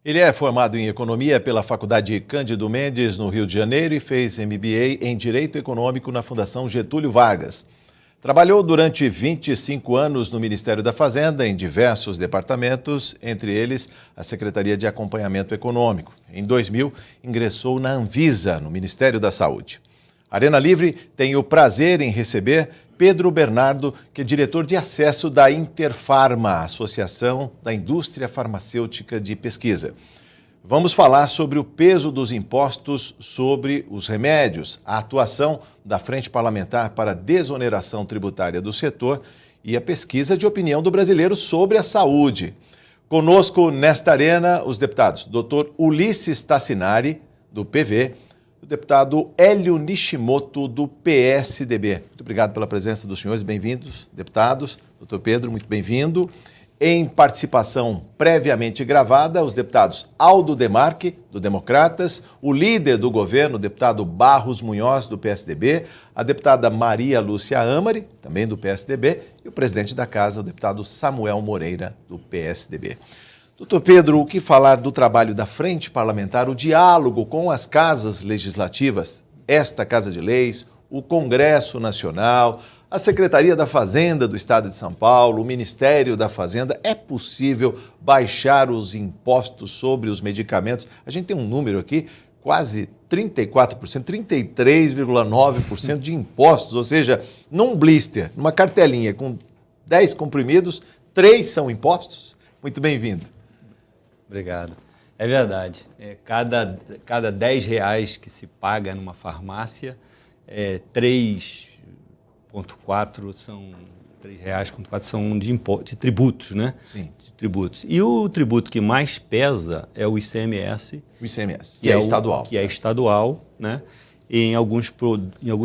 Ele é formado em Economia pela Faculdade Cândido Mendes, no Rio de Janeiro, e fez MBA em Direito Econômico na Fundação Getúlio Vargas. Trabalhou durante 25 anos no Ministério da Fazenda, em diversos departamentos, entre eles a Secretaria de Acompanhamento Econômico. Em 2000, ingressou na Anvisa, no Ministério da Saúde. Arena Livre tem o prazer em receber Pedro Bernardo, que é diretor de acesso da Interfarma, Associação da Indústria Farmacêutica de Pesquisa. Vamos falar sobre o peso dos impostos sobre os remédios, a atuação da Frente Parlamentar para a Desoneração Tributária do Setor e a pesquisa de opinião do brasileiro sobre a saúde. Conosco nesta arena os deputados Dr. Ulisses Tassinari, do PV, o deputado Hélio Nishimoto, do PSDB. Muito obrigado pela presença dos senhores, bem-vindos, deputados. Doutor Pedro, muito bem-vindo. Em participação previamente gravada, os deputados Aldo Demarque, do Democratas, o líder do governo, o deputado Barros Munhoz, do PSDB, a deputada Maria Lúcia Amari, também do PSDB, e o presidente da casa, o deputado Samuel Moreira, do PSDB. Doutor Pedro, o que falar do trabalho da Frente Parlamentar, o diálogo com as casas legislativas, esta Casa de Leis, o Congresso Nacional, a Secretaria da Fazenda do Estado de São Paulo, o Ministério da Fazenda? É possível baixar os impostos sobre os medicamentos? A gente tem um número aqui, quase 34%, 33,9% de impostos, ou seja, num blister, numa cartelinha com 10 comprimidos, 3 são impostos? Muito bem-vindo. Obrigado. É verdade. Cada 10 reais que se paga numa farmácia, 3,4 são de tributos, né? Sim. De tributos. E o tributo que mais pesa é o ICMS. O ICMS, que é estadual. Que é estadual, né? E em alguns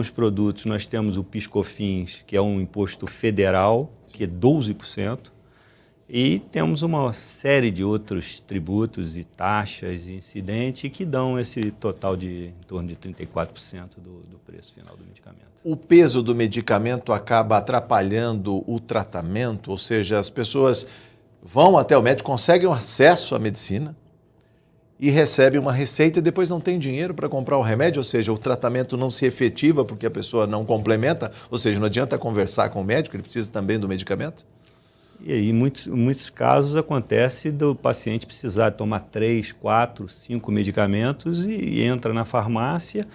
produtos nós temos o PIS/COFINS, que é um imposto federal, que é 12%. E temos uma série de outros tributos e taxas e incidentes que dão esse total de em torno de 34% do preço final do medicamento. O peso do medicamento acaba atrapalhando o tratamento, ou seja, as pessoas vão até o médico, conseguem acesso à medicina e recebem uma receita e depois não tem dinheiro para comprar o remédio, ou seja, o tratamento não se efetiva porque a pessoa não complementa, ou seja, não adianta conversar com o médico, ele precisa também do medicamento? E aí, em muitos casos, acontece do paciente precisar tomar 3, 4, 5 medicamentos e entra na farmácia.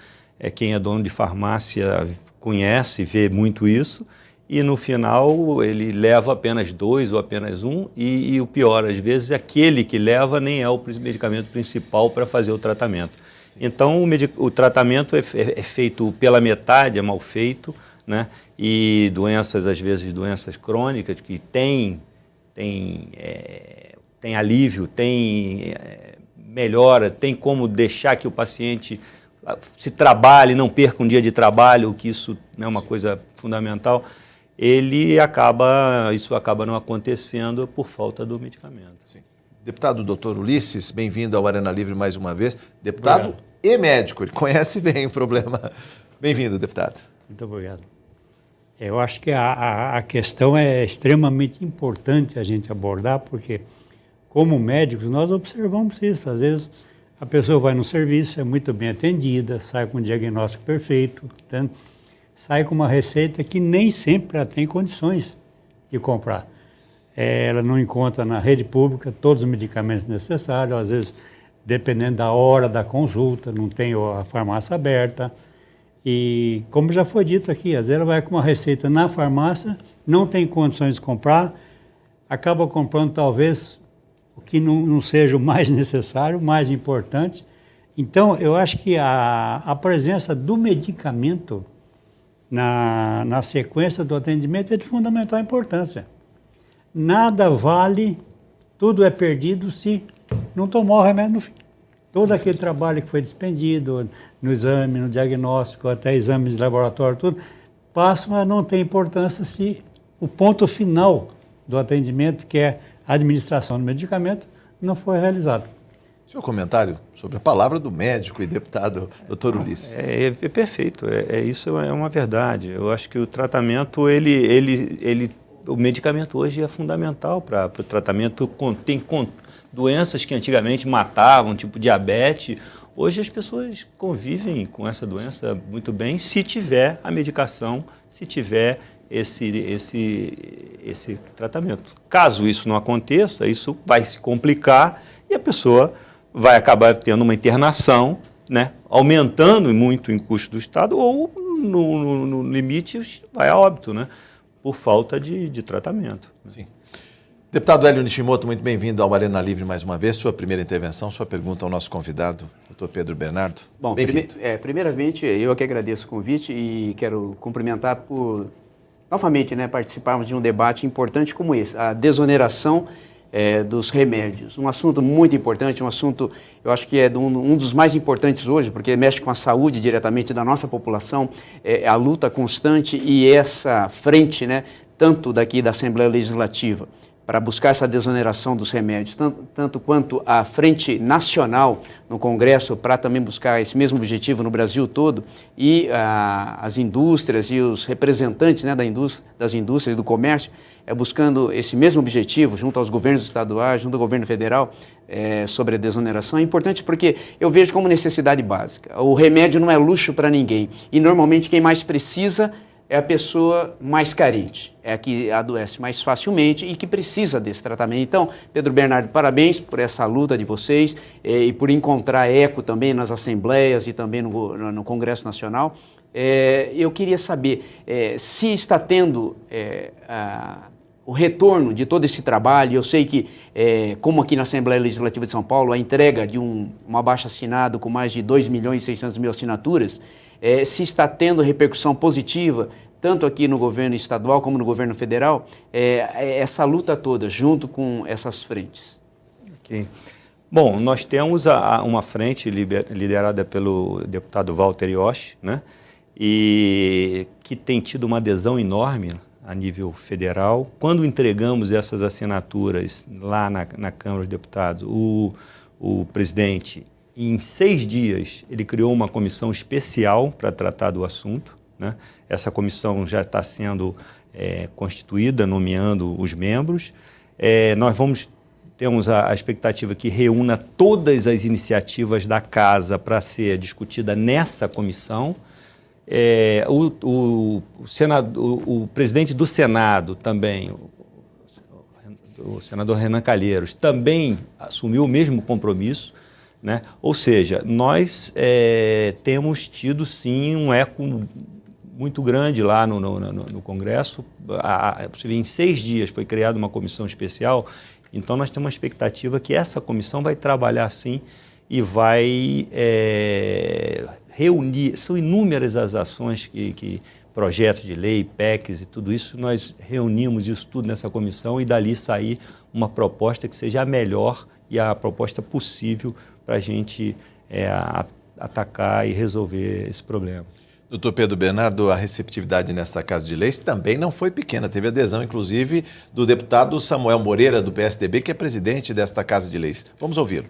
Quem é dono de farmácia conhece, vê muito isso, e no final ele leva apenas 2 ou apenas 1, e o pior, às vezes, aquele que leva nem é o medicamento principal para fazer o tratamento. Sim. Então, o tratamento é feito pela metade, é mal feito, né? E doenças, às vezes, doenças crônicas, que tem alívio, tem melhora, tem como deixar que o paciente se trabalhe, não perca um dia de trabalho, que isso é uma coisa fundamental, isso acaba não acontecendo por falta do medicamento. Sim. Deputado Dr. Ulisses, bem-vindo ao Arena Livre mais uma vez. Deputado obrigado. E médico, ele conhece bem o problema. Bem-vindo, deputado. Muito obrigado. Eu acho que a questão é extremamente importante a gente abordar, porque, como médicos, nós observamos isso. Às vezes, a pessoa vai no serviço, é muito bem atendida, sai com um diagnóstico perfeito, portanto, sai com uma receita que nem sempre ela tem condições de comprar. Ela não encontra na rede pública todos os medicamentos necessários, às vezes, dependendo da hora da consulta, não tem a farmácia aberta. E, como já foi dito aqui, às vezes ela vai com uma receita na farmácia, não tem condições de comprar, acaba comprando talvez o que não seja o mais necessário, o mais importante. Então, eu acho que a presença do medicamento na sequência do atendimento é de fundamental importância. Nada vale, tudo é perdido se não tomar o remédio no fim. Todo aquele trabalho que foi despendido no exame, no diagnóstico, até exames de laboratório, tudo, passa a não ter importância se o ponto final do atendimento, que é a administração do medicamento, não foi realizado. Seu comentário sobre a palavra do médico e deputado Dr. Ulisses. É perfeito, isso é uma verdade. Eu acho que o tratamento, o medicamento hoje é fundamental para o tratamento, Doenças que antigamente matavam, tipo diabetes, hoje as pessoas convivem com essa doença muito bem se tiver a medicação, se tiver esse tratamento. Caso isso não aconteça, isso vai se complicar e a pessoa vai acabar tendo uma internação, né, aumentando muito o custo do Estado ou, no limite, vai a óbito, né, por falta de tratamento. Sim. Deputado Hélio Nishimoto, muito bem-vindo ao Arena Livre mais uma vez. Sua primeira intervenção, sua pergunta ao nosso convidado, doutor Pedro Bernardo. Bom, primeiramente, eu que agradeço o convite e quero cumprimentar por, novamente, né, participarmos de um debate importante como esse, a desoneração dos remédios. Um assunto muito importante, um assunto, eu acho que é um dos mais importantes hoje, porque mexe com a saúde diretamente da nossa população, a luta constante e essa frente, né, tanto daqui da Assembleia Legislativa, para buscar essa desoneração dos remédios, tanto quanto a frente nacional no Congresso, para também buscar esse mesmo objetivo no Brasil todo, e as indústrias e os representantes, né, das indústrias e do comércio, buscando esse mesmo objetivo junto aos governos estaduais, junto ao governo federal, sobre a desoneração. É importante porque eu vejo como necessidade básica. O remédio não é luxo para ninguém e normalmente quem mais precisa é a pessoa mais carente, é a que adoece mais facilmente e que precisa desse tratamento. Então, Pedro Bernardo, parabéns por essa luta de vocês e por encontrar eco também nas assembleias e também no Congresso Nacional. Eu queria saber se está tendo o retorno de todo esse trabalho. Eu sei que, como aqui na Assembleia Legislativa de São Paulo, a entrega de um abaixo-assinado com mais de 2.600.000 assinaturas, se está tendo repercussão positiva, tanto aqui no governo estadual como no governo federal, essa luta toda, junto com essas frentes. Ok. Bom, nós temos uma frente liderada pelo deputado Walter Yoshi, né, e que tem tido uma adesão enorme a nível federal. Quando entregamos essas assinaturas lá na Câmara dos Deputados, o presidente, em 6 dias, ele criou uma comissão especial para tratar do assunto, né? Essa comissão já está sendo constituída, nomeando os membros. Temos a expectativa que reúna todas as iniciativas da Casa para ser discutida nessa comissão. O presidente do Senado também, o senador Renan Calheiros, também assumiu o mesmo compromisso, né? Ou seja, nós temos tido sim um eco muito grande lá no Congresso. Você vê, em 6 dias foi criada uma comissão especial, então nós temos uma expectativa que essa comissão vai trabalhar sim e vai reunir. São inúmeras as ações projetos de lei, PECs e tudo isso, nós reunimos isso tudo nessa comissão e dali sair uma proposta que seja a melhor e a proposta possível para a gente atacar e resolver esse problema. Doutor Pedro Bernardo, a receptividade nesta Casa de Leis também não foi pequena. Teve adesão, inclusive, do deputado Samuel Moreira, do PSDB, que é presidente desta Casa de Leis. Vamos ouvi-lo.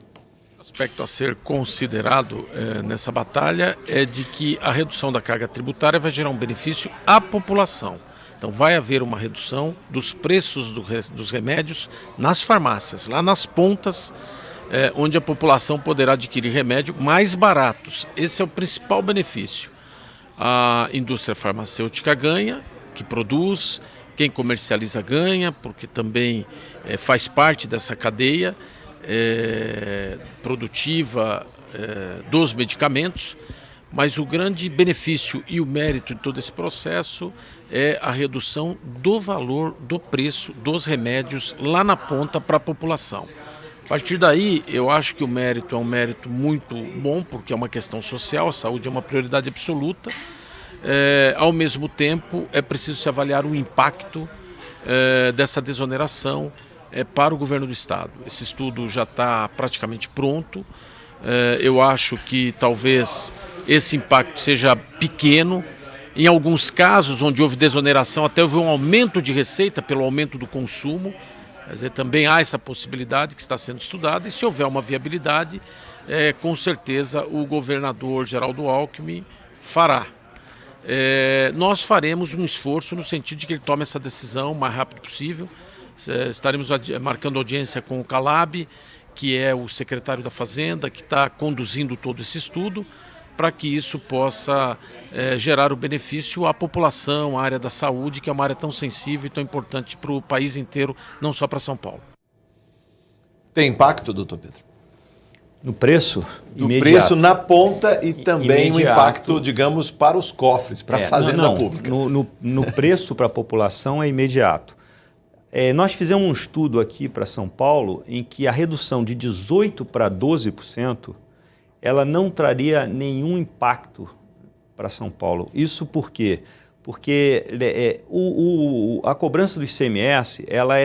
O aspecto a ser considerado nessa batalha é de que a redução da carga tributária vai gerar um benefício à população. Então vai haver uma redução dos preços dos remédios nas farmácias, lá nas pontas, onde a população poderá adquirir remédio mais baratos. Esse é o principal benefício. A indústria farmacêutica ganha, que produz, quem comercializa ganha, porque também faz parte dessa cadeia produtiva dos medicamentos, mas o grande benefício e o mérito de todo esse processo é a redução do valor do preço dos remédios lá na ponta para a população. A partir daí, eu acho que o mérito é um mérito muito bom, porque é uma questão social, a saúde é uma prioridade absoluta. Ao mesmo tempo, é preciso se avaliar o impacto dessa desoneração para o governo do Estado. Esse estudo já está praticamente pronto. Eu acho que talvez esse impacto seja pequeno. Em alguns casos, onde houve desoneração, até houve um aumento de receita pelo aumento do consumo. Quer dizer, também há essa possibilidade que está sendo estudada, e se houver uma viabilidade, com certeza o governador Geraldo Alckmin fará. Nós faremos um esforço no sentido de que ele tome essa decisão o mais rápido possível. Estaremos marcando audiência com o Calab, que é o secretário da Fazenda, que está conduzindo todo esse estudo, para que isso possa gerar o benefício à população, à área da saúde, que é uma área tão sensível e tão importante para o país inteiro, não só para São Paulo. Tem impacto, doutor Pedro? No preço? No preço na ponta e também o impacto, digamos, para os cofres, para a fazenda pública. No preço para a população é imediato. Nós fizemos um estudo aqui para São Paulo em que a redução de 18% para 12% ela não traria nenhum impacto para São Paulo. Isso por quê? Porque a cobrança do ICMS ela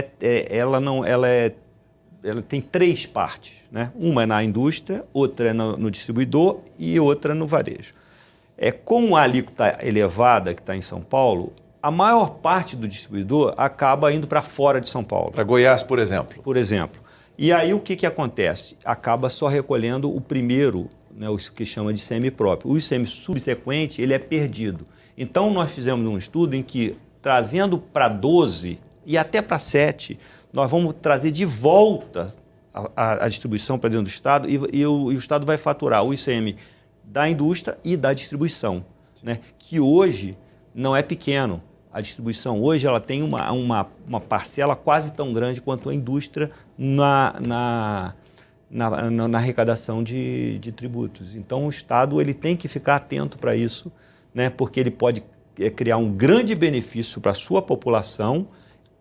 tem 3 partes, né? Uma é na indústria, outra é no distribuidor e outra no varejo. Com a alíquota elevada que está em São Paulo, a maior parte do distribuidor acaba indo para fora de São Paulo. Para Goiás, por exemplo. Por exemplo. E aí o que acontece? Acaba só recolhendo o primeiro, né, o que chama de ICM próprio. O ICM subsequente, ele é perdido. Então nós fizemos um estudo em que, trazendo para 12 e até para 7, nós vamos trazer de volta a distribuição para dentro do Estado e o Estado vai faturar o ICM da indústria e da distribuição, né, que hoje não é pequeno. A distribuição hoje ela tem uma parcela quase tão grande quanto a indústria na arrecadação de tributos. Então o Estado ele tem que ficar atento para isso, né, porque ele pode criar um grande benefício para a sua população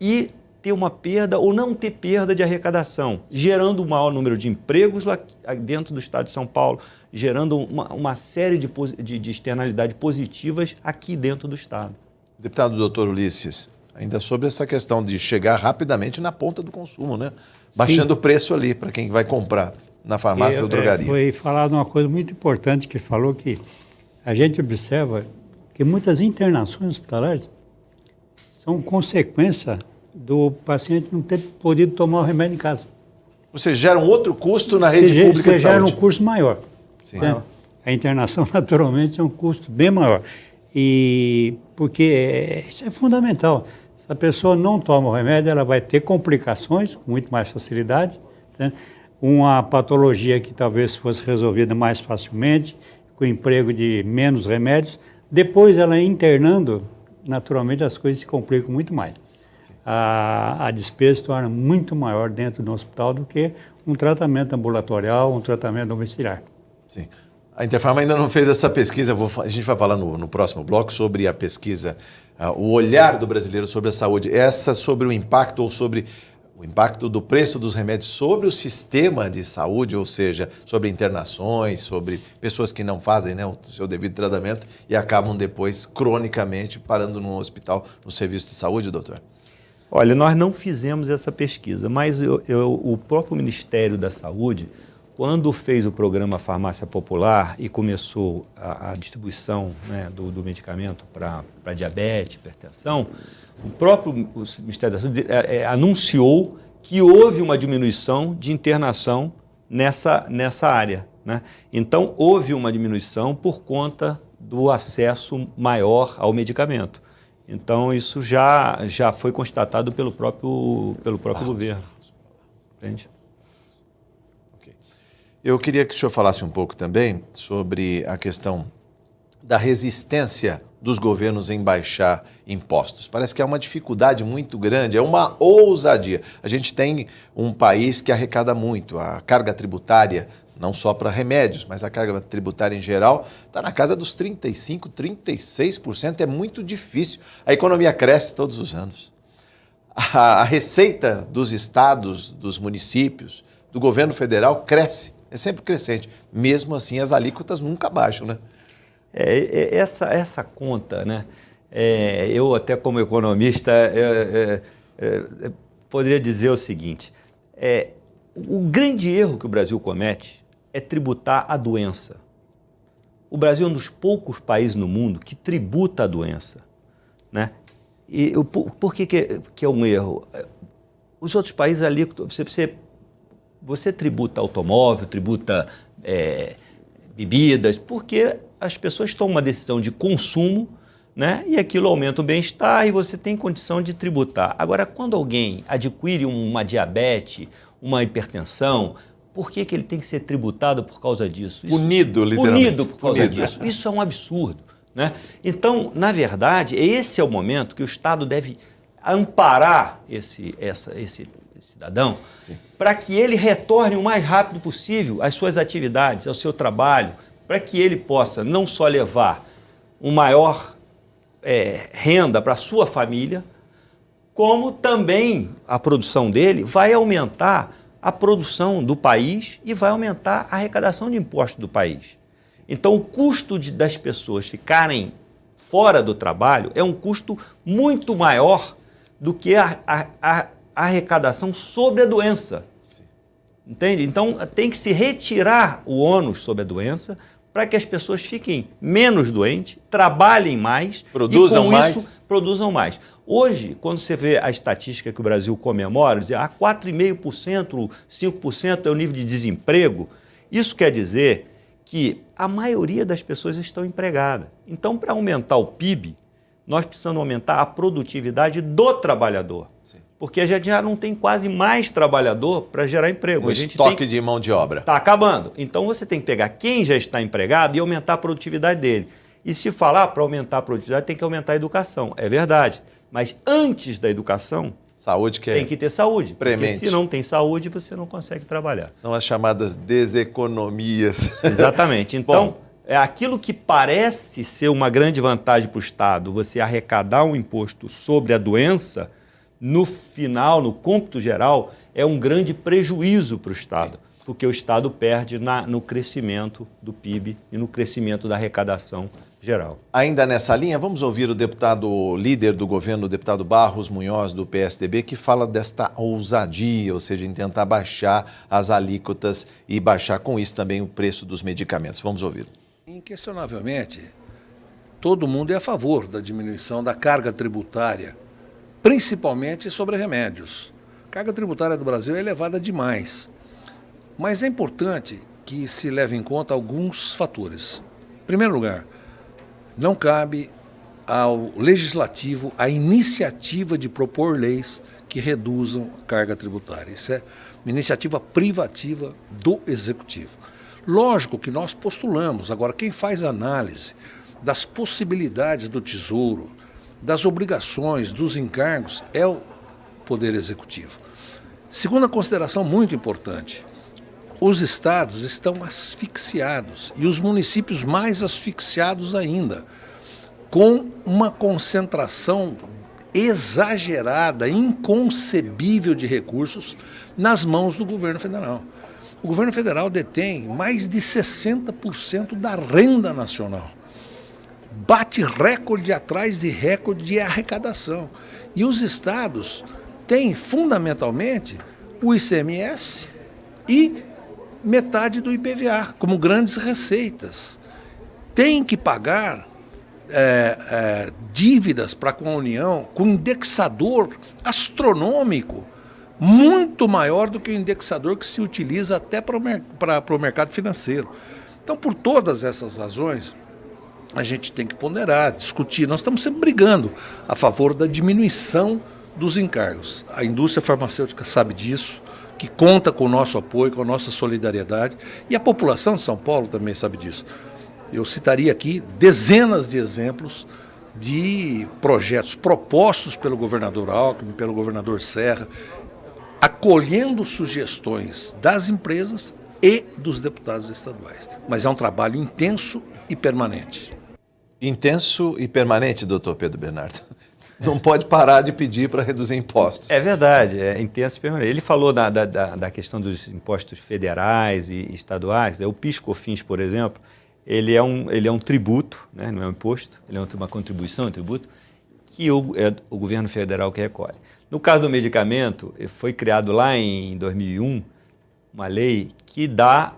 e ter uma perda ou não ter perda de arrecadação, gerando um maior número de empregos lá dentro do Estado de São Paulo, gerando uma série de externalidades positivas aqui dentro do Estado. Deputado doutor Ulisses, ainda sobre essa questão de chegar rapidamente na ponta do consumo, né? Baixando o preço ali para quem vai comprar na farmácia ou drogaria. Foi falado uma coisa muito importante que ele falou, que a gente observa que muitas internações hospitalares são consequência do paciente não ter podido tomar o remédio em casa. Você gera um outro custo na rede pública de saúde. Você gera um custo maior. Sim. Né? A internação, naturalmente, é um custo bem maior. E porque isso é fundamental. Se a pessoa não toma o remédio, ela vai ter complicações com muito mais facilidade, né? Uma patologia que talvez fosse resolvida mais facilmente, com emprego de menos remédios. Depois, ela internando, naturalmente, as coisas se complicam muito mais. A despesa se torna muito maior dentro do hospital do que um tratamento ambulatorial, um tratamento domiciliar. Sim. A Interfarma ainda não fez essa pesquisa, a gente vai falar no próximo bloco sobre a pesquisa, o olhar do brasileiro sobre a saúde. Essa sobre o impacto ou sobre o impacto do preço dos remédios sobre o sistema de saúde, ou seja, sobre internações, sobre pessoas que não fazem, né, o seu devido tratamento e acabam depois cronicamente parando no hospital, no serviço de saúde, doutor? Olha, nós não fizemos essa pesquisa, mas o próprio Ministério da Saúde, quando fez o programa Farmácia Popular e começou a distribuição, né, do medicamento para diabetes, hipertensão, o próprio Ministério da Saúde anunciou que houve uma diminuição de internação nessa área, né? Então, houve uma diminuição por conta do acesso maior ao medicamento. Então, isso já foi constatado pelo próprio governo. Entende? Okay. Eu queria que o senhor falasse um pouco também sobre a questão da resistência dos governos em baixar impostos. Parece que é uma dificuldade muito grande, é uma ousadia. A gente tem um país que arrecada muito, a carga tributária, não só para remédios, mas a carga tributária em geral, está na casa dos 35%, 36%, é muito difícil. A economia cresce todos os anos. A receita dos estados, dos municípios, do governo federal cresce, é sempre crescente. Mesmo assim, as alíquotas nunca baixam, né? Essa conta, né? Eu até como economista poderia dizer o seguinte, o grande erro que o Brasil comete é tributar a doença. O Brasil é um dos poucos países no mundo que tributa a doença, né? E por que é um erro? Os outros países ali, você tributa automóvel, tributa bebidas, porque as pessoas tomam uma decisão de consumo, né? E aquilo aumenta o bem-estar e você tem condição de tributar. Agora, quando alguém adquire uma diabetes, uma hipertensão, Por que ele tem que ser tributado por causa disso? Punido, literalmente. Punido por causa disso. Isso é um absurdo, né? Então, na verdade, esse é o momento que o Estado deve amparar esse cidadão para que ele retorne o mais rápido possível às suas atividades, ao seu trabalho, para que ele possa não só levar uma maior renda para a sua família, como também a produção dele vai aumentar a produção do país e vai aumentar a arrecadação de impostos do país. Então, o custo das pessoas ficarem fora do trabalho é um custo muito maior do que a arrecadação sobre a doença. Entende? Então, tem que se retirar o ônus sobre a doença para que as pessoas fiquem menos doentes, trabalhem mais produzam e, com mais. isso, produzam mais. Hoje, quando você vê a estatística que o Brasil comemora, 4,5%, 5% é o nível de desemprego, isso quer dizer que a maioria das pessoas estão empregadas. Então, para aumentar o PIB, nós precisamos aumentar a produtividade do trabalhador. Sim. Porque a gente já não tem quase mais trabalhador para gerar emprego. O estoque de mão de obra. Está acabando. Então, você tem que pegar quem já está empregado e aumentar a produtividade dele. E se falar para aumentar a produtividade, tem que aumentar a educação. É verdade. Mas antes da educação, saúde que tem que ter saúde. premente. Porque se não tem saúde, você não consegue trabalhar. São as chamadas deseconomias. Exatamente. Então, aquilo que parece ser uma grande vantagem para o Estado, você arrecadar um imposto sobre a doença, no final, no cômputo geral, é um grande prejuízo para o Estado. Porque o Estado perde no crescimento do PIB e no crescimento da arrecadação geral. Ainda nessa linha, vamos ouvir o deputado líder do governo, o deputado Barros Munhoz, do PSDB, que fala desta ousadia, ou seja, em tentar baixar as alíquotas e baixar com isso também o preço dos medicamentos. Vamos ouvir. Inquestionavelmente, todo mundo é a favor da diminuição da carga tributária, principalmente sobre remédios. A carga tributária do Brasil é elevada demais. Mas é importante que se leve em conta alguns fatores. Em primeiro lugar, não cabe ao legislativo a iniciativa de propor leis que reduzam a carga tributária. Isso é uma iniciativa privativa do executivo. Lógico que nós postulamos. Agora, quem faz análise das possibilidades do Tesouro, das obrigações, dos encargos, é o Poder Executivo. Segunda consideração muito importante. Os estados estão asfixiados e os municípios mais asfixiados ainda, com uma concentração exagerada, inconcebível de recursos nas mãos do governo federal. O governo federal detém mais de 60% da renda nacional. Bate recorde atrás de recorde de arrecadação. E os estados têm, fundamentalmente, o ICMS e metade do IPVA, como grandes receitas. Tem que pagar dívidas para com a União com indexador astronômico, muito maior do que o indexador que se utiliza até para o mercado financeiro. Então, por todas essas razões, a gente tem que ponderar, discutir. Nós estamos sempre brigando a favor da diminuição dos encargos. A indústria farmacêutica sabe disso, que conta com o nosso apoio, com a nossa solidariedade, e a população de São Paulo também sabe disso. Eu citaria aqui dezenas de exemplos de projetos propostos pelo governador Alckmin, pelo governador Serra, acolhendo sugestões das empresas e dos deputados estaduais. Mas é um trabalho intenso e permanente. Intenso e permanente, doutor Pedro Bernardo. Não pode parar de pedir para reduzir impostos. É verdade, é intenso e permanente. Ele falou da questão dos impostos federais e estaduais. O PIS/COFINS, por exemplo, ele é um tributo, né? Não é um imposto, ele é uma contribuição, um tributo, que o governo federal que recolhe. No caso do medicamento, foi criado lá em 2001 uma lei que dá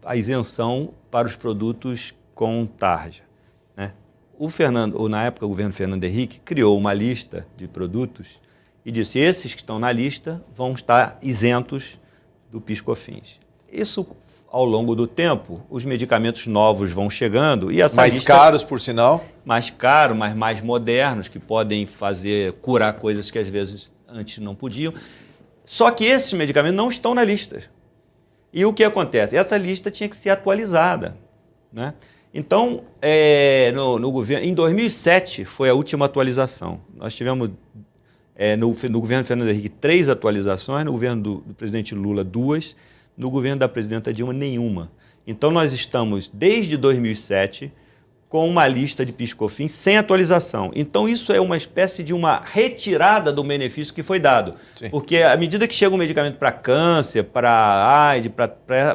a isenção para os produtos com tarja. Na época, o governo Fernando Henrique criou uma lista de produtos e disse: esses que estão na lista vão estar isentos do PIS/COFINS. Isso, ao longo do tempo, os medicamentos novos vão chegando e essa mais lista, caros, por sinal? Mais caros, mas mais modernos, que podem curar coisas que às vezes antes não podiam. Só que esses medicamentos não estão na lista. E o que acontece? Essa lista tinha que ser atualizada, né? Então, no governo, em 2007 foi a última atualização. Nós tivemos, no governo Fernando Henrique, 3 atualizações, no governo do presidente Lula, 2, no governo da presidenta Dilma, nenhuma. Então, nós estamos, desde 2007, com uma lista de PIS/COFINS sem atualização. Então, isso é uma espécie de uma retirada do benefício que foi dado. Sim. Porque à medida que chega um medicamento para câncer, para AIDS,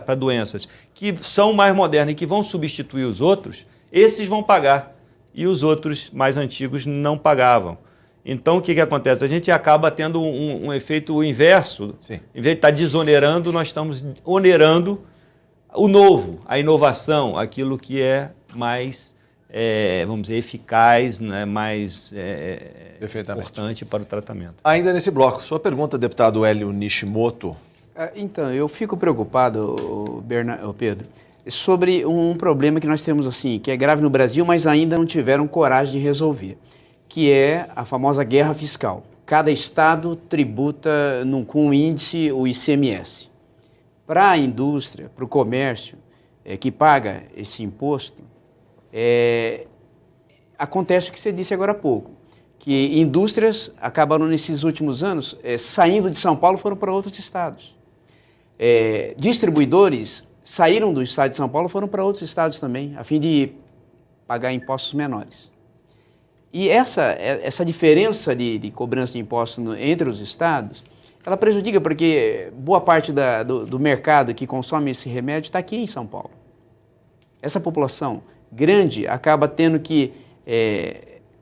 para doenças que são mais modernas e que vão substituir os outros, esses vão pagar. E os outros mais antigos não pagavam. Então, o que acontece? A gente acaba tendo um efeito inverso. Sim. Em vez de estar desonerando, nós estamos onerando o novo, a inovação, aquilo que é mais, vamos dizer, eficaz, né, mais importante para o tratamento. Ainda nesse bloco, sua pergunta, deputado Hélio Nishimoto. Então, eu fico preocupado, Pedro, sobre um problema que nós temos, assim, que é grave no Brasil, mas ainda não tiveram coragem de resolver, que é a famosa guerra fiscal. Cada estado tributa com um índice, o ICMS. Para a indústria, para o comércio que paga esse imposto, acontece o que você disse agora há pouco, que indústrias acabaram nesses últimos anos saindo de São Paulo, foram para outros estados. Distribuidores saíram do estado de São Paulo, foram para outros estados também, a fim de pagar impostos menores. E essa diferença de cobrança de impostos entre os estados, ela prejudica porque boa parte do mercado que consome esse remédio está aqui em São Paulo. Essa população grande acaba tendo que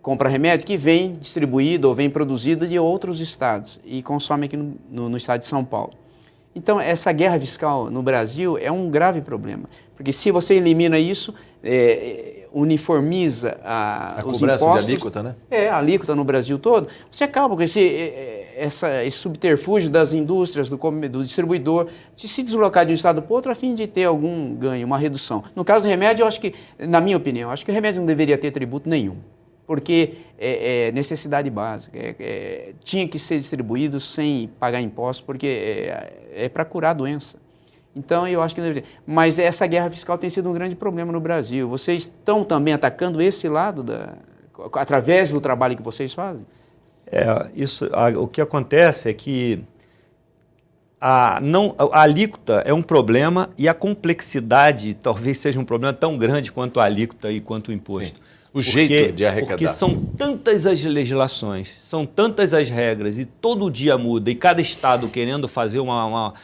comprar remédio que vem distribuído ou vem produzido de outros estados e consome aqui no estado de São Paulo. Então, essa guerra fiscal no Brasil é um grave problema, porque se você elimina isso, uniformiza os cobrança impostos, de alíquota, né? A alíquota no Brasil todo, você acaba com esse subterfúgio das indústrias, do distribuidor, de se deslocar de um estado para o outro a fim de ter algum ganho, uma redução. No caso do remédio, eu acho que, na minha opinião, acho que o remédio não deveria ter tributo nenhum, porque é necessidade básica, tinha que ser distribuído sem pagar impostos, porque é para curar a doença. Então, eu acho que não deveria. Mas essa guerra fiscal tem sido um grande problema no Brasil. Vocês estão também atacando esse lado, através do trabalho que vocês fazem? O que acontece é que a alíquota é um problema e a complexidade talvez seja um problema tão grande quanto a alíquota e quanto o imposto. Sim. O jeito de arrecadar. Porque são tantas as legislações, são tantas as regras e todo dia muda e cada estado querendo fazer uma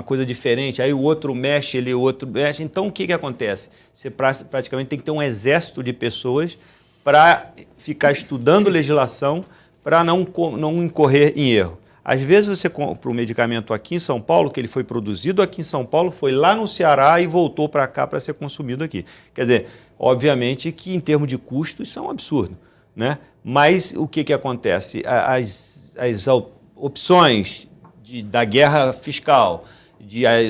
coisa diferente, aí o outro mexe, o outro mexe. Então, o que acontece? Você praticamente tem que ter um exército de pessoas para ficar estudando legislação para não incorrer em erro. Às vezes você compra um medicamento aqui em São Paulo, que ele foi produzido aqui em São Paulo, foi lá no Ceará e voltou para cá para ser consumido aqui. Quer dizer, obviamente que em termos de custo isso é um absurdo, né? Mas o que acontece? As opções da guerra fiscal,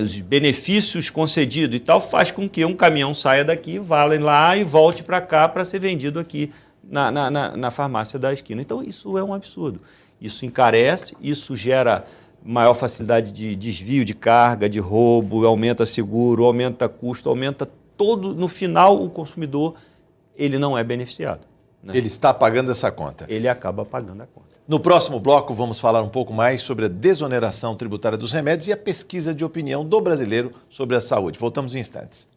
os benefícios concedidos e tal, faz com que um caminhão saia daqui, vá lá e volte para cá para ser vendido aqui na farmácia da esquina. Então, isso é um absurdo. Isso encarece, isso gera maior facilidade de desvio de carga, de roubo, aumenta seguro, aumenta custo, aumenta todo. No final, o consumidor ele não é beneficiado, né? Ele está pagando essa conta. Ele acaba pagando a conta. No próximo bloco, vamos falar um pouco mais sobre a desoneração tributária dos remédios e a pesquisa de opinião do brasileiro sobre a saúde. Voltamos em instantes.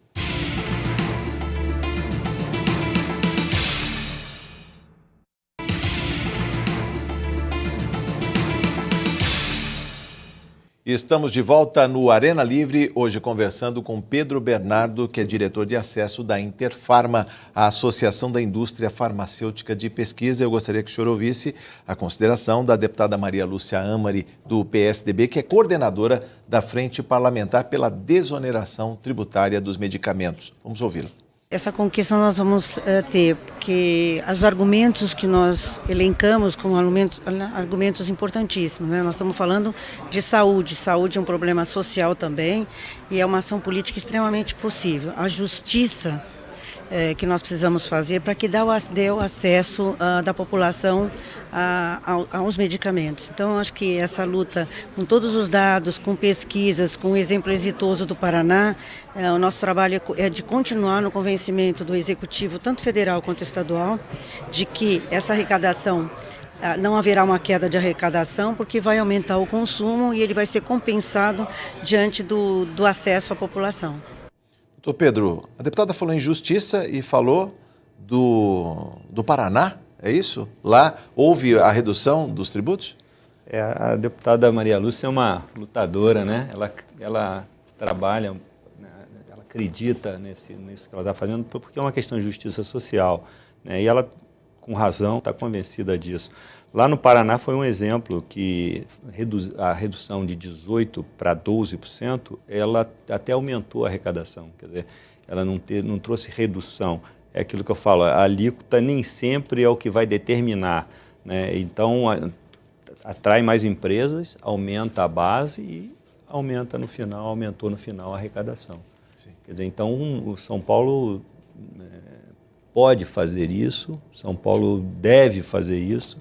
Estamos de volta no Arena Livre, hoje conversando com Pedro Bernardo, que é diretor de acesso da Interfarma, a Associação da Indústria Farmacêutica de Pesquisa. Eu gostaria que o senhor ouvisse a consideração da deputada Maria Lúcia Amari, do PSDB, que é coordenadora da Frente Parlamentar pela Desoneração Tributária dos Medicamentos. Vamos ouvi-la. Essa conquista nós vamos ter, porque os argumentos que nós elencamos como argumentos importantíssimos, né? Nós estamos falando de saúde é um problema social também e é uma ação política extremamente possível. A justiça que nós precisamos fazer para que dê o acesso da população aos medicamentos. Então, eu acho que essa luta, com todos os dados, com pesquisas, com o exemplo exitoso do Paraná, o nosso trabalho é de continuar no convencimento do Executivo, tanto federal quanto estadual, de que essa arrecadação, não haverá uma queda de arrecadação, porque vai aumentar o consumo e ele vai ser compensado diante do acesso à população. Doutor Pedro, a deputada falou em justiça e falou do Paraná, é isso? Lá houve a redução dos tributos? A deputada Maria Lúcia é uma lutadora, né? Ela trabalha, né? Ela acredita nisso que ela está fazendo, porque é uma questão de justiça social, né? E ela, com razão, está convencida disso. Lá no Paraná foi um exemplo que a redução de 18% para 12%, ela até aumentou a arrecadação. Quer dizer, ela não trouxe redução. É aquilo que eu falo, a alíquota nem sempre é o que vai determinar, né? Então, atrai mais empresas, aumenta a base e aumentou no final a arrecadação. Sim. Quer dizer, então, o São Paulo pode fazer isso, São Paulo deve fazer isso,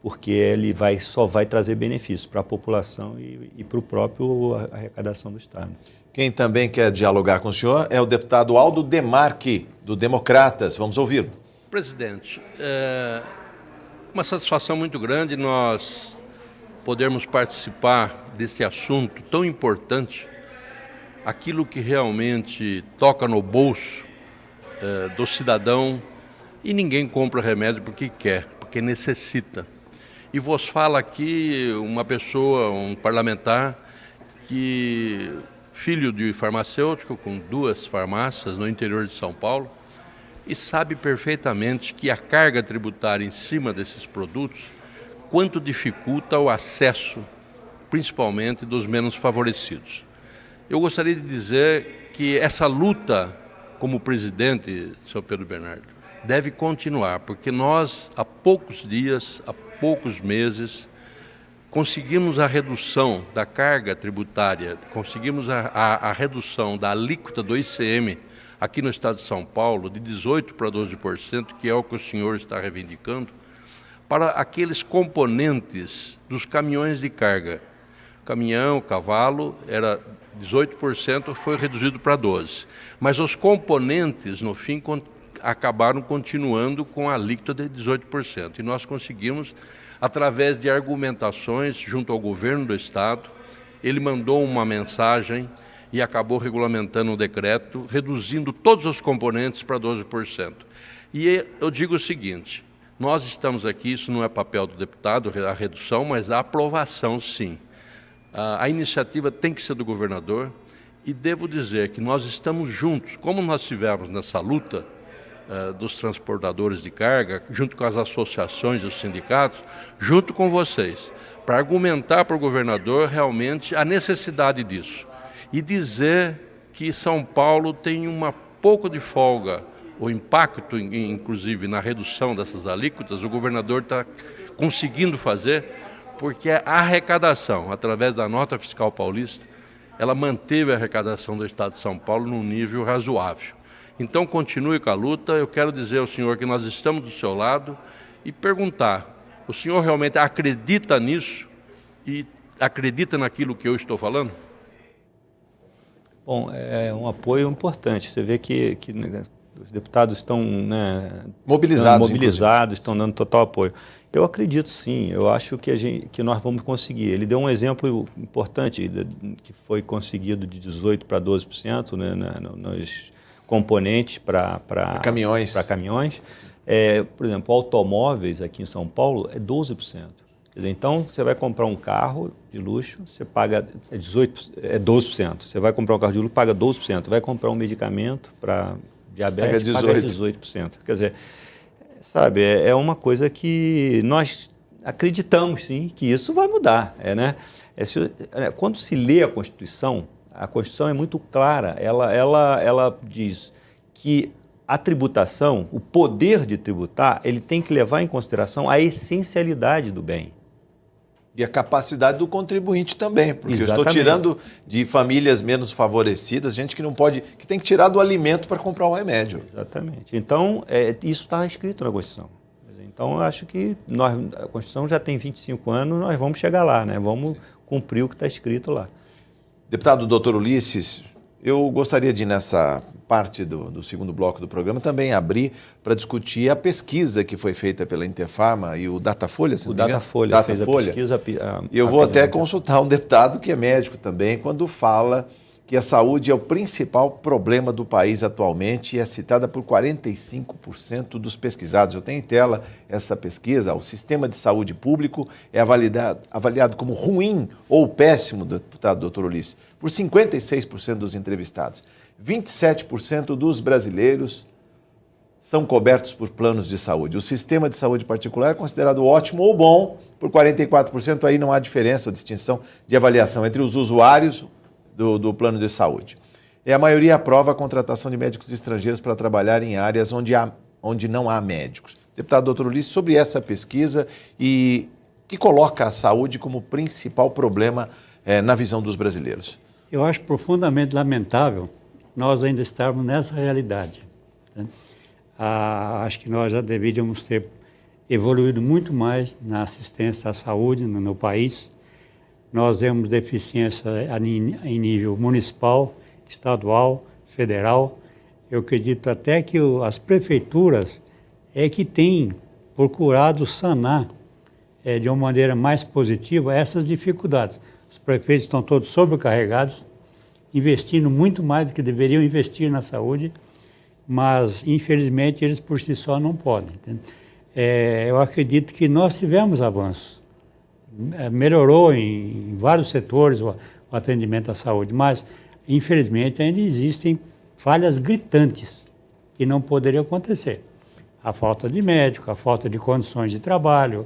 porque ele só vai trazer benefícios para a população e para o próprio arrecadação do Estado. Quem também quer dialogar com o senhor é o deputado Aldo Demarque, do Democratas. Vamos ouvi-lo. Presidente, é uma satisfação muito grande nós podermos participar desse assunto tão importante, aquilo que realmente toca no bolso do cidadão, e ninguém compra remédio porque quer, porque necessita. E vos fala aqui uma pessoa, um parlamentar, filho de farmacêutico, com 2 farmácias no interior de São Paulo, e sabe perfeitamente que a carga tributária em cima desses produtos, quanto dificulta o acesso, principalmente dos menos favorecidos. Eu gostaria de dizer que essa luta, como presidente, senhor Pedro Bernardo, deve continuar, porque nós, há poucos dias, há poucos meses, conseguimos a redução da carga tributária, conseguimos a redução da alíquota do ICM aqui no estado de São Paulo, de 18% para 12%, que é o que o senhor está reivindicando, para aqueles componentes dos caminhões de carga. Caminhão, cavalo, era 18%, foi reduzido para 12%. Mas os componentes, no fim, acabaram continuando com a alíquota de 18%. E nós conseguimos, através de argumentações junto ao governo do Estado, ele mandou uma mensagem e acabou regulamentando o decreto, reduzindo todos os componentes para 12%. E eu digo o seguinte, nós estamos aqui, isso não é papel do deputado, a redução, mas a aprovação sim. A iniciativa tem que ser do governador e devo dizer que nós estamos juntos, como nós tivemos nessa luta dos transportadores de carga, junto com as associações e os sindicatos, junto com vocês, para argumentar para o governador realmente a necessidade disso e dizer que São Paulo tem pouco de folga, o impacto, inclusive, na redução dessas alíquotas, o governador está conseguindo fazer, porque a arrecadação, através da nota fiscal paulista, ela manteve a arrecadação do Estado de São Paulo num nível razoável. Então, continue com a luta. Eu quero dizer ao senhor que nós estamos do seu lado e perguntar, o senhor realmente acredita nisso e acredita naquilo que eu estou falando? Bom, é um apoio importante. Você vê que os deputados estão mobilizados, estão dando total apoio. Eu acredito sim, eu acho que nós vamos conseguir. Ele deu um exemplo importante, que foi conseguido de 18% para 12%, né, nos componentes para caminhões. Por exemplo, automóveis aqui em São Paulo é 12%. Quer dizer, então, você vai comprar um carro de luxo, você paga 12%. Você vai comprar um carro de luxo, paga 12%. Vai comprar um medicamento para diabetes, paga 18%. Quer dizer, sabe, é uma coisa que nós acreditamos, sim, que isso vai mudar. Né? Quando se lê a Constituição é muito clara. Ela diz que a tributação, o poder de tributar, ele tem que levar em consideração a essencialidade do bem. E a capacidade do contribuinte também, porque eu estou Exatamente. tirando de famílias menos favorecidas, gente que não pode, que tem que tirar do alimento para comprar o remédio. Exatamente. Então, isso está escrito na Constituição. Então, eu acho que a Constituição já tem 25 anos, nós vamos chegar lá, né? Vamos cumprir o que está escrito lá. Deputado Dr. Ulisses, eu gostaria de, nessa parte do segundo bloco do programa, também abrir para discutir a pesquisa que foi feita pela Interpharma e o Datafolha, se não O me engano? Datafolha fez a pesquisa. Eu vou até consultar um deputado que é médico também, quando fala que a saúde é o principal problema do país atualmente e é citada por 45% dos pesquisados. Eu tenho em tela essa pesquisa. O sistema de saúde público é avaliado como ruim ou péssimo, deputado Dr. Ulisses, por 56% dos entrevistados. 27% dos brasileiros são cobertos por planos de saúde. O sistema de saúde particular é considerado ótimo ou bom por 44%. Aí não há diferença ou distinção de avaliação entre os usuários do plano de saúde. E a maioria aprova a contratação de médicos estrangeiros para trabalhar em áreas onde não há médicos. Deputado Dr. Ulisses, sobre essa pesquisa e que coloca a saúde como principal problema na visão dos brasileiros. Eu acho profundamente lamentável nós ainda estarmos nessa realidade, né? Acho que nós já deveríamos ter evoluído muito mais na assistência à saúde no país. Nós temos deficiência em nível municipal, estadual, federal. Eu acredito até que as prefeituras é que têm procurado sanar de uma maneira mais positiva essas dificuldades. Os prefeitos estão todos sobrecarregados, investindo muito mais do que deveriam investir na saúde, mas, infelizmente, eles por si só não podem. Eu acredito que nós tivemos avanços. Melhorou em vários setores o atendimento à saúde, mas, infelizmente, ainda existem falhas gritantes que não poderiam acontecer. A falta de médico, a falta de condições de trabalho,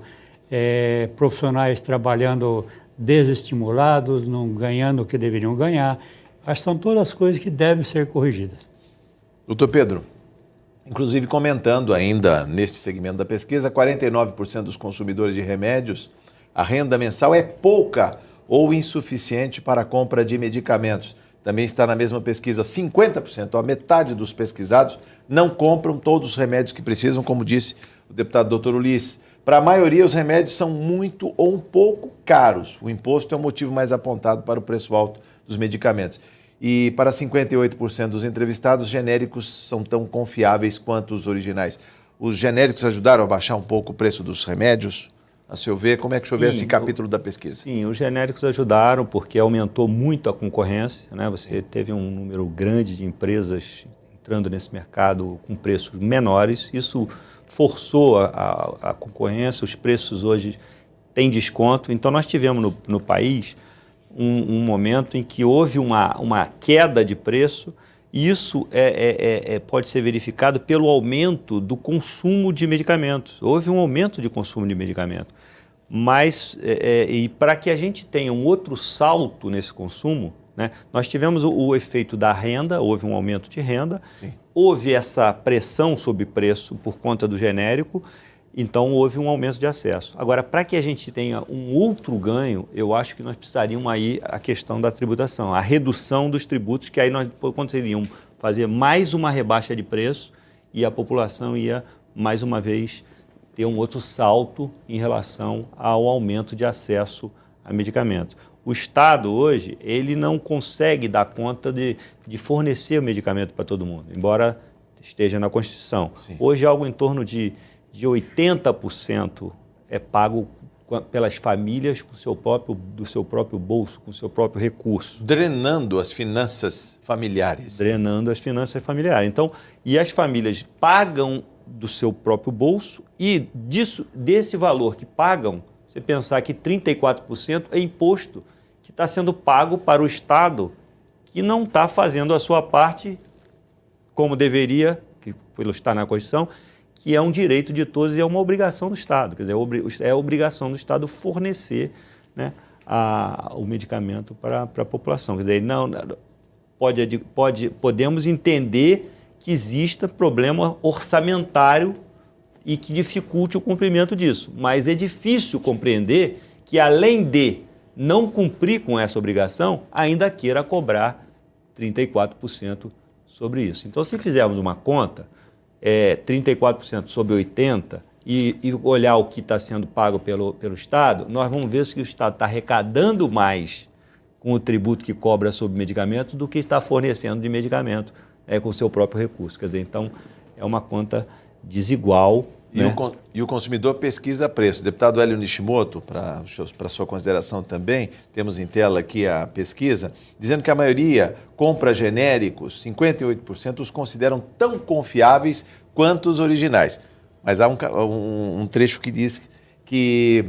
profissionais trabalhando desestimulados, não ganhando o que deveriam ganhar. Acho que são todas as coisas que devem ser corrigidas. Doutor Pedro, inclusive comentando ainda neste segmento da pesquisa, 49% dos consumidores de remédios, a renda mensal é pouca ou insuficiente para a compra de medicamentos. Também está na mesma pesquisa, 50%, a metade dos pesquisados não compram todos os remédios que precisam, como disse o deputado Dr. Ulisses. Para a maioria, os remédios são muito ou um pouco caros. O imposto é o motivo mais apontado para o preço alto dos medicamentos. E para 58% dos entrevistados, genéricos são tão confiáveis quanto os originais. Os genéricos ajudaram a baixar um pouco o preço dos remédios? A seu ver, como é que o senhor vê esse capítulo da pesquisa? Sim, os genéricos ajudaram porque aumentou muito a concorrência, né? Você teve um número grande de empresas entrando nesse mercado com preços menores. Isso forçou a concorrência, os preços hoje têm desconto. Então, nós tivemos no país um momento em que houve uma queda de preço, e isso pode ser verificado pelo aumento do consumo de medicamentos. Houve um aumento de consumo de medicamentos, mas e para que a gente tenha um outro salto nesse consumo, né, nós tivemos o efeito da renda, houve um aumento de renda, sim, houve essa pressão sobre preço por conta do genérico, então houve um aumento de acesso. Agora, para que a gente tenha um outro ganho, eu acho que nós precisaríamos aí a questão da tributação, a redução dos tributos, que aí nós conseguiríamos fazer mais uma rebaixa de preço e a população ia, mais uma vez, ter um outro salto em relação ao aumento de acesso a medicamentos. O Estado, hoje, ele não consegue dar conta de fornecer o medicamento para todo mundo, embora esteja na Constituição. Sim. Hoje, algo em torno de 80% é pago pelas famílias do seu próprio bolso, com o seu próprio recurso. Drenando as finanças familiares. Drenando as finanças familiares. Então, e as famílias pagam do seu próprio bolso e desse valor que pagam, você pensar que 34% é imposto que está sendo pago para o Estado, que não está fazendo a sua parte como deveria, que está na Constituição, que é um direito de todos e é uma obrigação do Estado. Quer dizer, é a obrigação do Estado fornecer, né, o medicamento para a população. Quer dizer, podemos entender que exista problema orçamentário e que dificulte o cumprimento disso, mas é difícil compreender que, além de não cumprir com essa obrigação, ainda queira cobrar 34% sobre isso. Então, se fizermos uma conta, 34% sobre 80% e olhar o que está sendo pago pelo Estado, nós vamos ver que o Estado está arrecadando mais com o tributo que cobra sobre medicamento do que está fornecendo de medicamento com o seu próprio recurso. Quer dizer, então, é uma conta desigual. E o consumidor pesquisa preço. Deputado Hélio Nishimoto, para sua consideração também, temos em tela aqui a pesquisa, dizendo que a maioria compra genéricos, 58% os consideram tão confiáveis quanto os originais. Mas há um trecho que diz que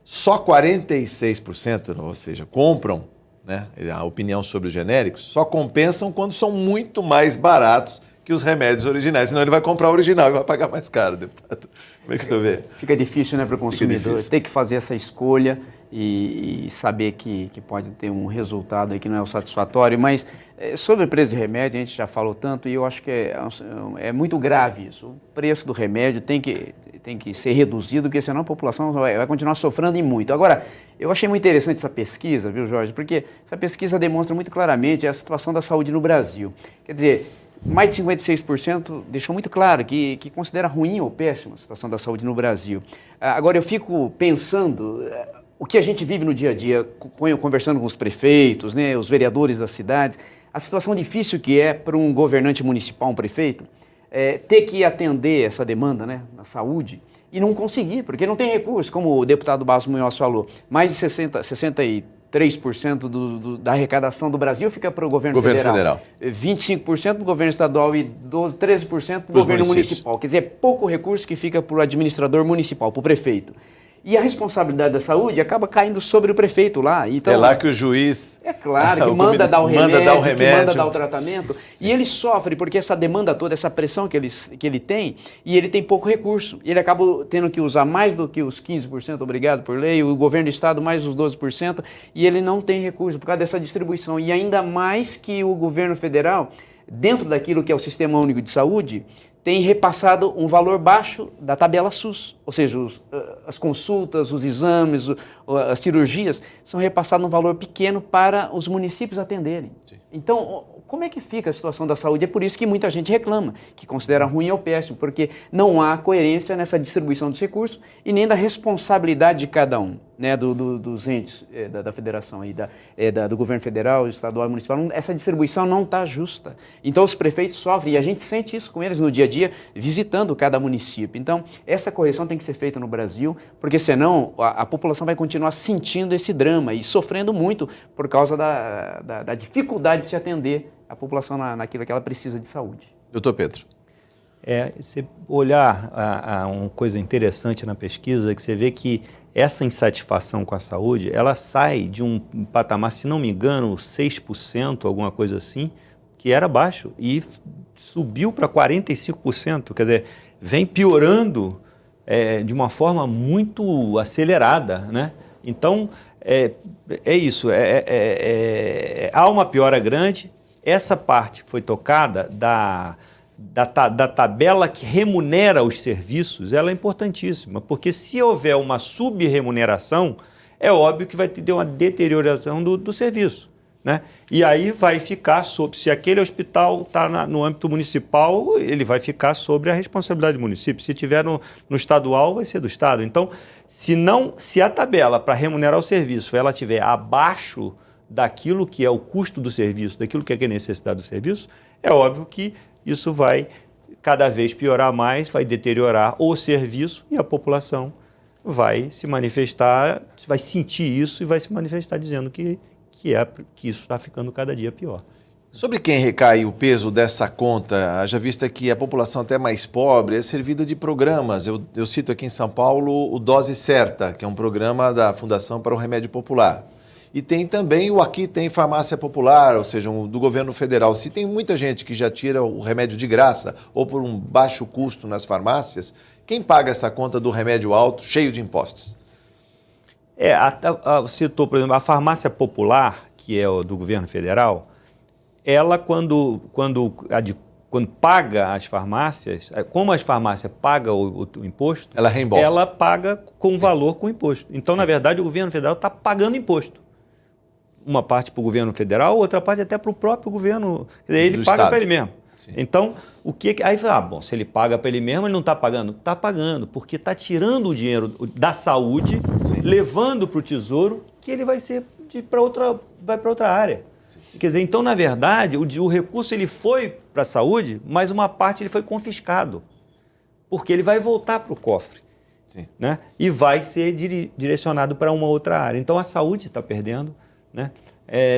só 46%, ou seja, compram, né, a opinião sobre os genéricos, só compensam quando são muito mais baratos que os remédios originais, senão ele vai comprar o original e vai pagar mais caro, deputado. Como é que você vê? Fica difícil, né, para o consumidor ter que fazer essa escolha e saber que pode ter um resultado aí que não é o satisfatório, mas sobre o preço de remédio a gente já falou tanto e eu acho que é muito grave isso. O preço do remédio tem que ser reduzido, porque senão a população vai continuar sofrendo e muito. Agora, eu achei muito interessante essa pesquisa, viu, Jorge, porque essa pesquisa demonstra muito claramente a situação da saúde no Brasil. Quer dizer, mais de 56% deixou muito claro que considera ruim ou péssima a situação da saúde no Brasil. Agora, eu fico pensando, o que a gente vive no dia a dia, conversando com os prefeitos, né, os vereadores das cidades, a situação difícil que é para um governante municipal, um prefeito, ter que atender essa demanda, né, na saúde e não conseguir, porque não tem recurso, como o deputado Basso Munhoz falou, mais de 63% da arrecadação do Brasil fica para o governo federal. 25% para o governo estadual e 13% para o governo municipal. Quer dizer, é pouco recurso que fica para o administrador municipal, para o prefeito. E a responsabilidade da saúde acaba caindo sobre o prefeito lá. Então, é lá que o juiz... É claro, que manda dar o remédio, que manda dar o tratamento. Sim. E ele sofre porque essa demanda toda, essa pressão que ele tem, e ele tem pouco recurso. Ele acaba tendo que usar mais do que os 15%, obrigado por lei, o governo do estado mais os 12%, e ele não tem recurso por causa dessa distribuição. E ainda mais que o governo federal, dentro daquilo que é o Sistema Único de Saúde, tem repassado um valor baixo da tabela SUS, ou seja, as consultas, os exames, as cirurgias são repassados num valor pequeno para os municípios atenderem. Sim. Então, como é que fica a situação da saúde? É por isso que muita gente reclama, que considera ruim ou péssimo, porque não há coerência nessa distribuição dos recursos e nem da responsabilidade de cada um, né, dos entes da federação, aí, do governo federal, estadual e municipal. Essa distribuição não está justa. Então, os prefeitos sofrem e a gente sente isso com eles no dia a dia, visitando cada município. Então, essa correção tem que ser feita no Brasil, porque senão a população vai continuar sentindo esse drama e sofrendo muito por causa da dificuldade de se atender a população naquilo que ela precisa de saúde. Doutor Pedro. Se olhar uma coisa interessante na pesquisa, que você vê que essa insatisfação com a saúde, ela sai de um patamar, se não me engano, 6%, alguma coisa assim, que era baixo, e subiu para 45%, quer dizer, vem piorando de uma forma muito acelerada, né? Então, isso, há uma piora grande. Essa parte que foi tocada da tabela que remunera os serviços, ela é importantíssima, porque se houver uma subremuneração, é óbvio que vai ter uma deterioração do serviço, né? E aí vai ficar se aquele hospital está no âmbito municipal, ele vai ficar sobre a responsabilidade do município. Se tiver no estadual, vai ser do estado. Então, se a tabela para remunerar o serviço ela estiver abaixo daquilo que é o custo do serviço, daquilo que é a necessidade do serviço, é óbvio que isso vai cada vez piorar mais, vai deteriorar o serviço e a população vai se manifestar, vai sentir isso e vai se manifestar dizendo que isso está ficando cada dia pior. Sobre quem recai o peso dessa conta, haja vista que a população até mais pobre é servida de programas. Eu cito aqui em São Paulo o Dose Certa, que é um programa da Fundação para o Remédio Popular. E tem também o Aqui Tem Farmácia Popular, ou seja, do governo federal. Se tem muita gente que já tira o remédio de graça ou por um baixo custo nas farmácias, quem paga essa conta do remédio alto, cheio de impostos? Citou, por exemplo, a farmácia popular, que é do governo federal, ela, quando quando paga as farmácias, como as farmácias pagam o imposto, Ela reembolsa. ela paga com valor com imposto. Então, na verdade, o governo federal está pagando imposto. Uma parte para o governo federal, outra parte até para o próprio governo. Quer dizer, ele Do paga Estado. para ele mesmo. Sim. Então, o que... Aí, bom, se ele paga para ele mesmo, ele não está pagando? Está pagando, porque está tirando o dinheiro da saúde, levando para o Tesouro, que ele vai ser para outra área. Sim. Quer dizer, então, na verdade, o recurso ele foi para a saúde, mas uma parte ele foi confiscado, porque ele vai voltar para o cofre. Sim. Né? E vai ser direcionado para uma outra área. Então, a saúde está perdendo, né?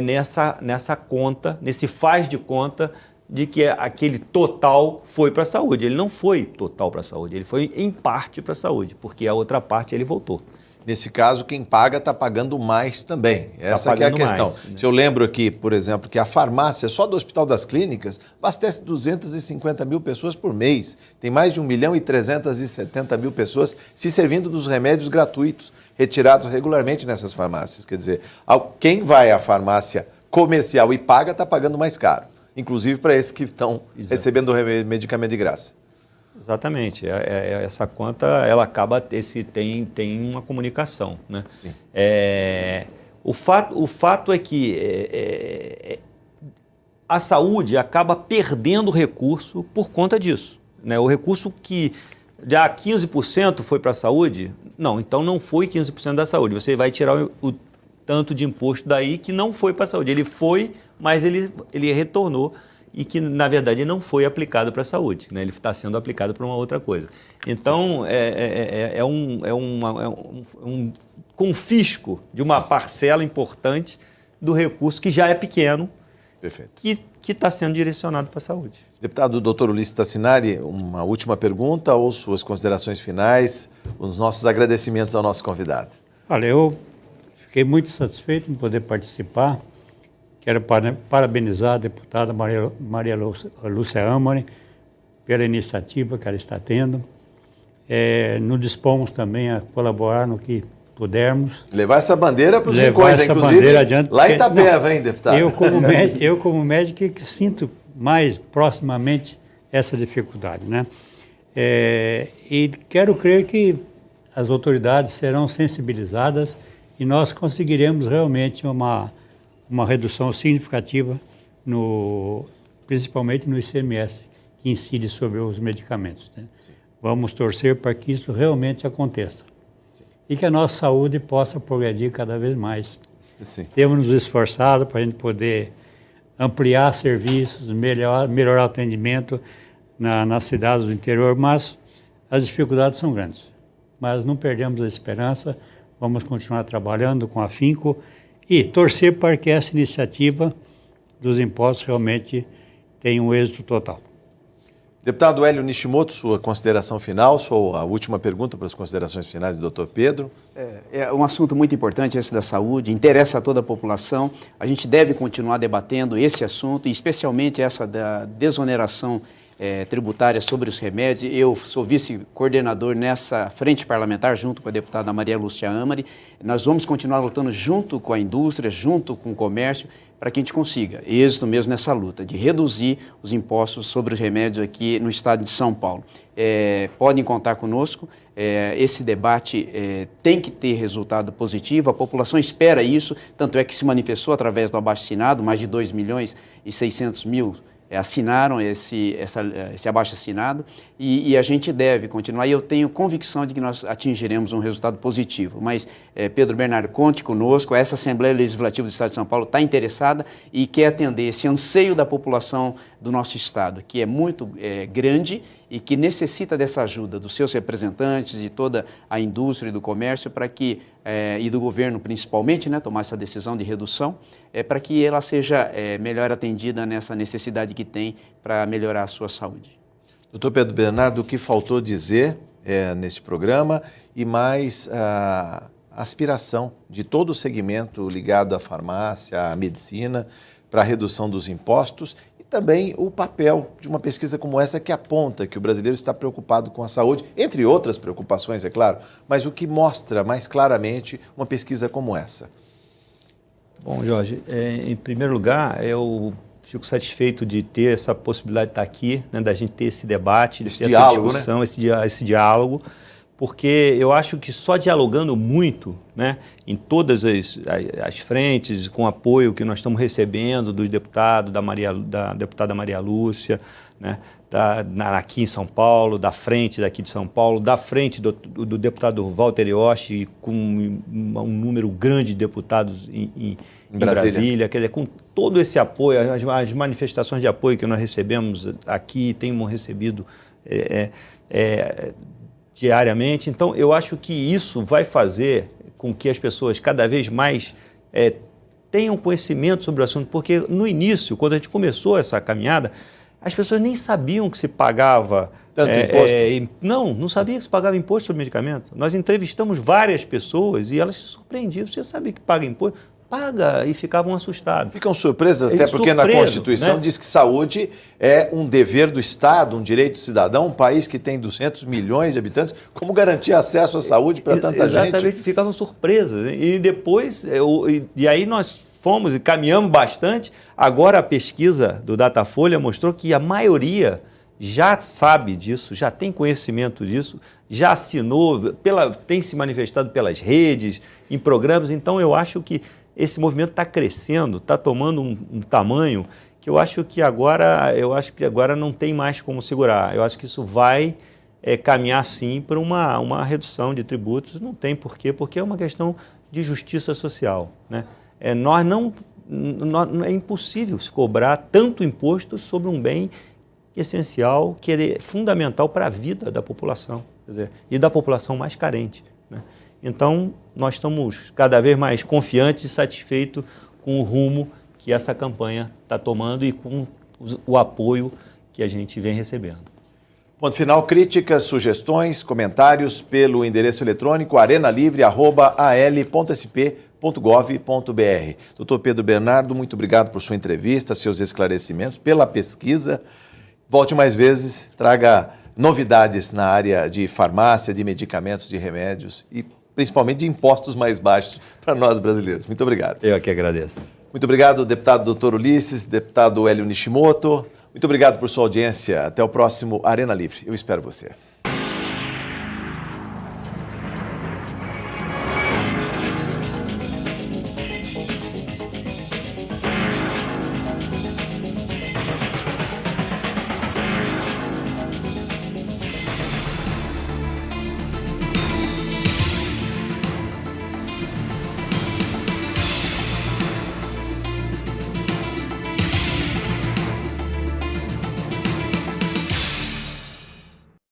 Nessa conta, nesse faz de conta de que aquele total foi para a saúde. Ele não foi total para a saúde, ele foi em parte para a saúde, porque a outra parte ele voltou. Nesse caso, quem paga está pagando mais também. Essa que é a questão. Mais, né? Se eu lembro aqui, por exemplo, que a farmácia só do Hospital das Clínicas abastece 250 mil pessoas por mês. Tem mais de 1.370.000 pessoas se servindo dos remédios gratuitos, retirados regularmente nessas farmácias. Quer dizer, quem vai à farmácia comercial e paga está pagando mais caro. Inclusive para esses que estão recebendo o medicamento de graça. Exatamente. Essa conta, ela acaba, tem uma comunicação, né? Sim. O fato é que a saúde acaba perdendo recurso por conta disso, né? O recurso que já 15% foi para a saúde, não, então não foi 15% da saúde. Você vai tirar o tanto de imposto daí que não foi para a saúde. Ele foi, mas ele retornou e que, na verdade, não foi aplicado para a saúde, né? Ele está sendo aplicado para uma outra coisa. Então, é um confisco de uma parcela importante do recurso que já é pequeno, perfeito, que está sendo direcionado para a saúde. Deputado Dr. Ulisses Tassinari, uma última pergunta ou suas considerações finais, os nossos agradecimentos ao nosso convidado. Olha, eu fiquei muito satisfeito em poder participar. Quero parabenizar a deputada Maria Lúcia Amari pela iniciativa que ela está tendo. Nos dispomos também a colaborar no que pudermos. Levar essa bandeira para os rincões, inclusive adiante, lá em Itapeva, hein, deputado? Eu como médico, que sinto mais proximamente essa dificuldade, né? E quero crer que as autoridades serão sensibilizadas e nós conseguiremos realmente uma redução significativa, principalmente no ICMS, que incide sobre os medicamentos, né? Vamos torcer para que isso realmente aconteça. Sim. E que a nossa saúde possa progredir cada vez mais. Sim. Temos nos esforçado para a gente poder ampliar serviços, melhorar o atendimento nas cidades do interior, mas as dificuldades são grandes. Mas não perdemos a esperança, vamos continuar trabalhando com afinco e torcer para que essa iniciativa dos impostos realmente tenha um êxito total. Deputado Hélio Nishimoto, sua consideração final, a última pergunta para as considerações finais do Dr. Pedro. É um assunto muito importante esse da saúde, interessa a toda a população. A gente deve continuar debatendo esse assunto, e especialmente essa da desoneração tributária sobre os remédios. Eu sou vice-coordenador nessa frente parlamentar, junto com a deputada Maria Lúcia Amari. Nós vamos continuar lutando junto com a indústria, junto com o comércio, para que a gente consiga êxito mesmo nessa luta, de reduzir os impostos sobre os remédios aqui no estado de São Paulo. Podem contar conosco, esse debate tem que ter resultado positivo, a população espera isso, tanto é que se manifestou através do abaixo-assinado, mais de 2.600.000 assinaram esse abaixo-assinado e a gente deve continuar. E eu tenho convicção de que nós atingiremos um resultado positivo. Mas, Pedro Bernardo, conte conosco. Essa Assembleia Legislativa do Estado de São Paulo está interessada e quer atender esse anseio da população do nosso Estado, que é muito grande e que necessita dessa ajuda dos seus representantes, de toda a indústria e do comércio, para que, e do governo principalmente, né, tomar essa decisão de redução, para que ela seja melhor atendida nessa necessidade que tem para melhorar a sua saúde. Doutor Pedro Bernardo, o que faltou dizer nesse programa e mais a aspiração de todo o segmento ligado à farmácia, à medicina, para a redução dos impostos e também o papel de uma pesquisa como essa que aponta que o brasileiro está preocupado com a saúde, entre outras preocupações, é claro, mas o que mostra mais claramente uma pesquisa como essa? Bom, Jorge, em primeiro lugar, eu fico satisfeito de ter essa possibilidade de estar aqui, né, da gente ter esse debate, esse ter diálogo, essa discussão, né? esse diálogo, porque eu acho que só dialogando muito, né, em todas as frentes, com o apoio que nós estamos recebendo dos deputados, da deputada Maria Lúcia, né, aqui em São Paulo, da frente daqui de São Paulo, da frente do deputado Walter Ioshi, com um número grande de deputados em Brasília, quer dizer, com todo esse apoio, as manifestações de apoio que nós recebemos aqui, temos recebido diariamente. Então, eu acho que isso vai fazer com que as pessoas cada vez mais tenham conhecimento sobre o assunto, porque no início, quando a gente começou essa caminhada, as pessoas nem sabiam que se pagava... Tanto imposto? Não sabia que se pagava imposto sobre medicamento. Nós entrevistamos várias pessoas e elas se surpreendiam. Você sabe que paga imposto? Paga, e ficavam assustados. Ficam surpresas, até porque na Constituição, né, diz que saúde é um dever do Estado, um direito do cidadão, um país que tem 200 milhões de habitantes. Como garantir acesso à saúde para tanta gente? Exatamente, ficavam surpresas. Né? E depois, e aí nós fomos e caminhamos bastante. Agora a pesquisa do Datafolha mostrou que a maioria já sabe disso, já tem conhecimento disso, já assinou, tem se manifestado pelas redes, em programas. Então eu acho que esse movimento está crescendo, está tomando um tamanho que eu acho que agora não tem mais como segurar. Eu acho que isso vai caminhar sim para uma redução de tributos. Não tem porquê, porque é uma questão de justiça social, né? É impossível se cobrar tanto imposto sobre um bem essencial, que é fundamental para a vida da população, quer dizer, e da população mais carente, né? Então, nós estamos cada vez mais confiantes e satisfeitos com o rumo que essa campanha está tomando e com o apoio que a gente vem recebendo. Ponto final, críticas, sugestões, comentários pelo endereço eletrônico arenalivre@al.sp.gov.br. Doutor Pedro Bernardo, muito obrigado por sua entrevista, seus esclarecimentos, pela pesquisa. Volte mais vezes, traga novidades na área de farmácia, de medicamentos, de remédios e principalmente de impostos mais baixos para nós brasileiros. Muito obrigado. Eu que agradeço. Muito obrigado, deputado Dr. Ulisses, deputado Hélio Nishimoto. Muito obrigado por sua audiência. Até o próximo Arena Livre. Eu espero você.